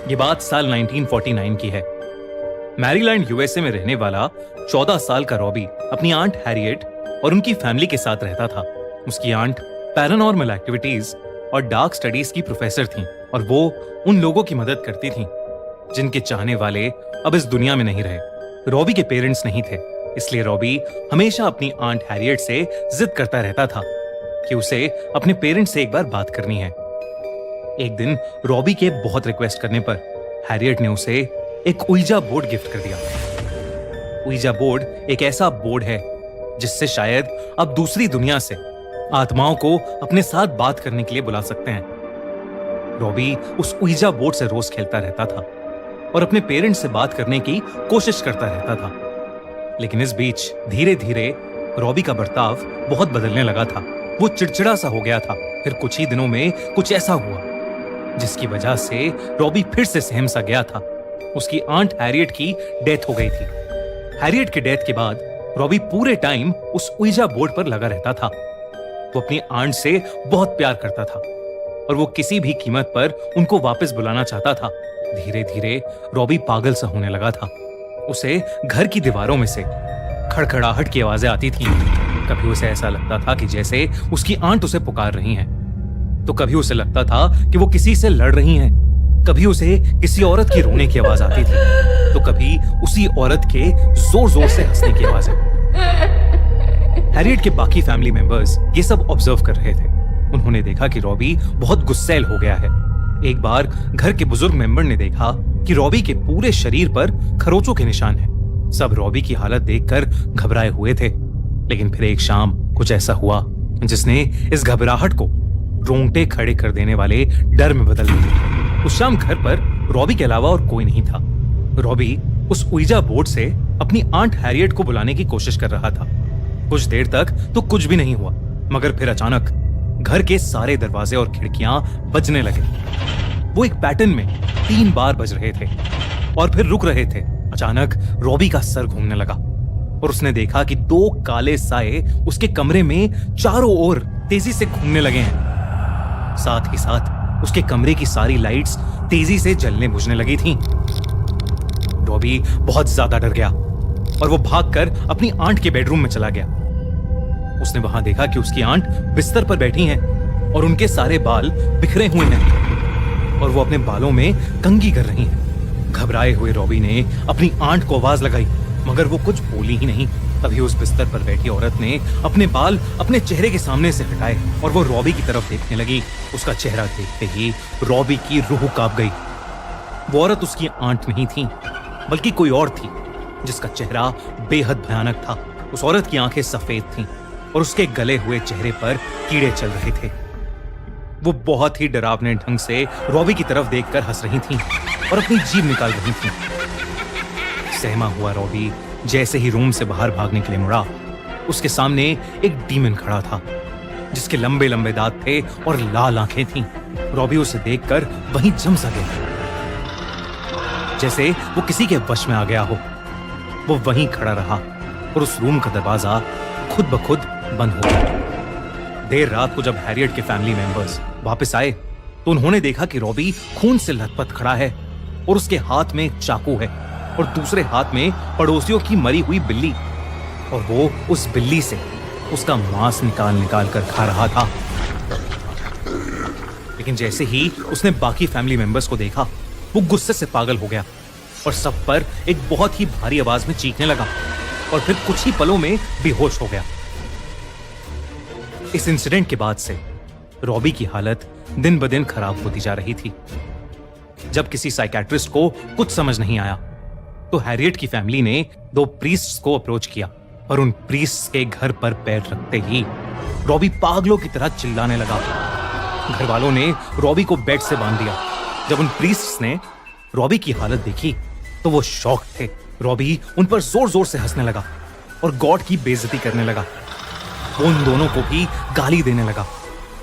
ये बात साल 1949 की है। मैरीलैंड यूएसए में रहने वाला 14 साल का रॉबी अपनी आंट हैरियट और उनकी फैमिली के साथ रहता था। उसकी आंट पैरानॉर्मल एक्टिविटीज और डार्क स्टडीज की प्रोफेसर थीं और वो उन लोगों की मदद करती थीं जिनके चाहने वाले अब इस दुनिया में नहीं रहे। रॉबी के पेरेंट्स नहीं थे, इसलिए रॉबी हमेशा अपनी आंट हैरियट से जिद करता रहता था कि उसे अपने पेरेंट्स से एक बार बात करनी है। एक दिन रॉबी के बहुत रिक्वेस्ट करने पर हैरियट ने उसे एक उइजा बोर्ड गिफ्ट कर दिया। उइजा बोर्ड एक ऐसा बोर्ड है जिससे शायद आप दूसरी दुनिया से आत्माओं को अपने साथ बात करने के लिए बुला सकते हैं। रॉबी उस उइजा बोर्ड से रोज खेलता रहता था और अपने पेरेंट्स से बात करने की कोशिश करता रहता था। लेकिन इस बीच धीरे धीरे रॉबी का बर्ताव बहुत बदलने लगा था। वो चिड़चिड़ा सा हो गया था। फिर कुछ ही दिनों में कुछ ऐसा हुआ जिसकी वजह से रॉबी फिर से सहम सा गया था। उसकी आंट हैरियट की डेथ हो गई थी। हैरियट के डेथ के बाद रॉबी पूरे टाइम उस उइजा बोर्ड पर लगा रहता था। वो अपनी आंट से बहुत प्यार करता था और वो किसी भी कीमत पर उनको वापस बुलाना चाहता था। धीरे धीरे रॉबी पागल सा होने लगा था। उसे घर की दीवारों में से खड़खड़ाहट की आवाजें आती थी। कभी उसे ऐसा लगता था कि जैसे उसकी आंट उसे पुकार रही हैं, तो कभी उसे लगता था कि वो किसी से लड़ रही हैं। कभी उसे किसी औरत की रोने की आवाज आती थी, तो कभी उसी औरत के जोर जोर से हंसने की आवाजें। हैरियट के बाकी फैमिली मेंबर्स ये सब ऑब्जर्व कर रहे थे। उन्होंने देखा कि रॉबी बहुत गुस्सैल हो गया है। एक बार घर के बुजुर्ग मेंबर ने देखा कि रॉबी के पूरे शरीर पर खरोचों के निशान हैं। सब रॉबी की हालत देखकर घबराए हुए थे। लेकिन फिर एक शाम कुछ ऐसा हुआ जिसने इस घबराहट को रोंगटे खड़े कर देने वाले डर में बदल दिया। उस शाम घर पर रॉबी के अलावा और कोई नहीं था। रॉबी उस उइजा बोर्ड से अपनी आंट हैरियट को बुलाने की कोशिश कर रहा था। कुछ देर तक तो कुछ भी नहीं हुआ, मगर फिर अचानक घर के सारे दरवाजे और खिड़कियां बजने लगे। वो एक पैटर्न में 3 बार बज रहे थे और फिर रुक रहे थे। अचानक रॉबी का सर घूमने लगा और उसने देखा कि 2 काले साए उसके कमरे में चारों ओर तेजी से घूमने लगे हैं। साथ ही साथ उसके कमरे की सारी लाइट्स तेजी से जलने बुझने लगी थीं। रॉबी बहुत ज्यादा डर गया और वो भागकर अपनी आंट के बेडरूम में चला गया। उसने वहां देखा कि उसकी आंट बिस्तर पर बैठी हैं और उनके सारे बाल बिखरे हुए हैं और वो अपने बालों में कंघी कर रही हैं। घबराए हुए रॉबी ने अपनी आंट को आवाज लगाई, मगर वो कुछ बोली ही नहीं। तभी उस बिस्तर पर बैठी औरत ने अपने बाल अपने चेहरे के सामने से हटाए और वो रॉबी की तरफ देखने लगी। उसका चेहरा देखते ही रॉबी की रूह कांप गई। वो औरत उसकी आंट नहीं थी, बल्कि कोई और थी जिसका चेहरा बेहद भयानक था। उस औरत की आंखें सफेद थीं और उसके गले हुए चेहरे पर कीड़े चल रहे थे। वो बहुत ही डरावने ढंग से रॉबी की तरफ देखकर हंस रही थीं और अपनी जीभ निकाल रही थीं। सहमा हुआ रॉबी जैसे ही रूम से बाहर भागने के लिए मुड़ा, उसके सामने एक डीमन खड़ा था जिसके लंबे लंबे दांत थे और लाल आंखें थीं। रॉबी उसे देखकर वहीं जम सा गया, जैसे वो किसी के वश में आ गया हो। वो वहीं खड़ा रहा और उस रूम का दरवाजा खुद ब खुद बंद हो गया। देर रात को जब हैरियट के फैमिली मेंबर्स वापस आए तो उन्होंने देखा कि रॉबी खून से लथपथ खड़ा है और उसके हाथ में एक चाकू है और दूसरे हाथ में पड़ोसियों की मरी हुई बिल्ली, और वो उस बिल्ली से उसका मांस निकाल निकाल कर खा रहा था। लेकिन जैसे ही उसने बाकी फैमिली मेंबर्स को देखा, वो गुस्से से पागल हो गया और सब पर एक बहुत ही भारी आवाज में चीखने लगा और फिर कुछ ही पलों में बेहोश हो गया। इस इंसिडेंट के बाद से रॉबी की हालत दिन ब दिन खराब होती जा रही थी। जब किसी साइकेट्रिस्ट को कुछ समझ नहीं आया तो हैरियट की फैमिली ने 2 प्रीस्ट्स को अप्रोच किया और उन प्रीस्ट्स के घर पर पैर रखते ही रॉबी पागलों की तरह चिल्लाने लगा। घर वालों ने रॉबी को बेड से बांध दिया। जब उन प्रीस्ट्स ने रॉबी की हालत देखी तो वो शॉक थे। रॉबी उन पर जोर जोर से हंसने लगा और गॉड की बेइज्जती करने लगा। वो उन दोनों को भी गाली देने लगा।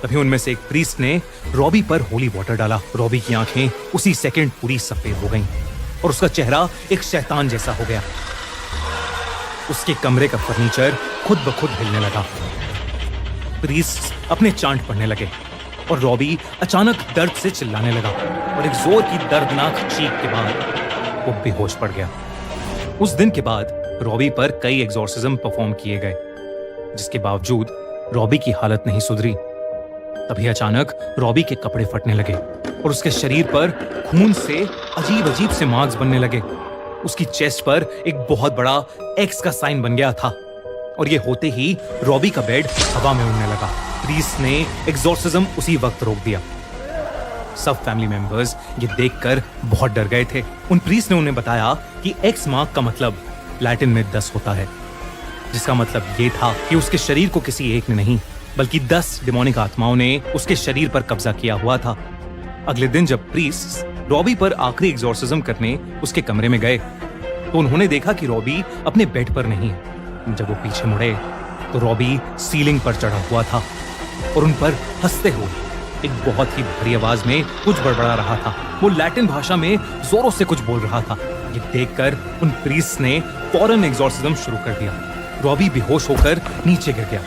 तभी उनमें से एक प्रीस्ट ने रॉबी पर होली वाटर डाला। रॉबी की आंखें उसी सेकंड पूरी सफेद हो गईं और उसका चेहरा एक शैतान जैसा हो गया। उसके कमरे का फर्नीचर खुद ब खुद हिलने लगा। प्रीस्ट अपने चांट पढ़ने लगे और रॉबी अचानक दर्द से चिल्लाने लगा। और एक जोर की दर्दनाक चीख के बाद वो बेहोश पड़ गया। उस दिन के बाद रॉबी पर कई एग्जॉर्सिज्म परफॉर्म किए गए, जिसके बावजूद रॉबी की हालत नहीं सुधरी। तभी अचानक रॉबी के कपड़े फटने लगे और उसके शरीर पर खून से अजीब अजीब से मार्क्स बनने लगे। उसकी चेस्ट पर एक बहुत बड़ा एक्स का साइन बन गया था और ये होते ही रॉबी का बेड हवा में उड़ने लगा। प्रीस्ट ने एग्जॉर्सिज्म उसी वक्त रोक दिया। सब फैमिली मेंबर्स ये देखकर बहुत डर गए थे। उन प्रीस्ट ने उन्हें बताया कि एक्स मार्क का मतलब लैटिन में 10 होता है, जिसका मतलब ये था कि उसके शरीर को किसी एक ने नहीं बल्कि 10 डिमोनिक आत्माओं ने उसके शरीर पर कब्जा किया हुआ था। अगले दिन जब प्रीस्ट रॉबी पर आखिरी एग्जॉर्सिज्म करने उसके कमरे में गए तो उन्होंने देखा कि रॉबी अपने बेड पर नहीं है। जब वो पीछे मुड़े तो रॉबी सीलिंग पर चढ़ा हुआ था और उन पर हंसते हुए एक बहुत ही भारी आवाज में कुछ बड़बड़ा रहा था। वो लैटिन भाषा में जोरों से कुछ बोल रहा था। ये देखकर उन प्रीस्ट ने फौरन एग्जॉर्सिज्म शुरू कर दिया। रॉबी बेहोश होकर नीचे गिर गया।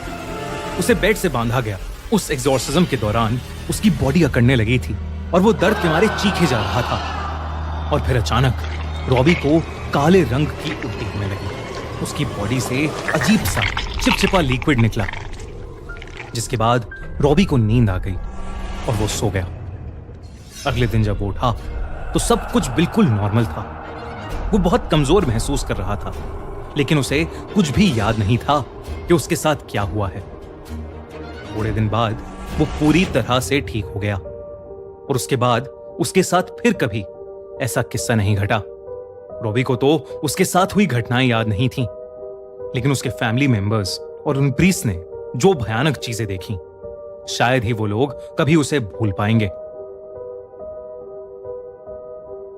उसे बेड से बांधा गया। उस एग्जॉर्सिज्म के दौरान उसकी बॉडी अकड़ने लगी थी और वो दर्द के मारे चीखे जा रहा था। और फिर अचानक रॉबी को काले रंग की उल्टी होने लगी। उसकी बॉडी से अजीब सा चिपचिपा लिक्विड निकला, जिसके बाद रॉबी को नींद आ गई और वो सो गया। अगले दिन जब वो उठा तो सब कुछ बिल्कुल नॉर्मल था। वो बहुत कमजोर महसूस कर रहा था, लेकिन उसे कुछ भी याद नहीं था कि उसके साथ क्या हुआ है। थोड़े दिन बाद वो पूरी तरह से ठीक हो गया और उसके बाद उसके साथ फिर कभी ऐसा किस्सा नहीं घटा। रॉबी को तो उसके साथ हुई घटनाएं याद नहीं थी, लेकिन उसके फैमिली मेंबर्स और उन प्रीस्ट ने जो भयानक चीजें देखी, शायद ही वो लोग कभी उसे भूल पाएंगे।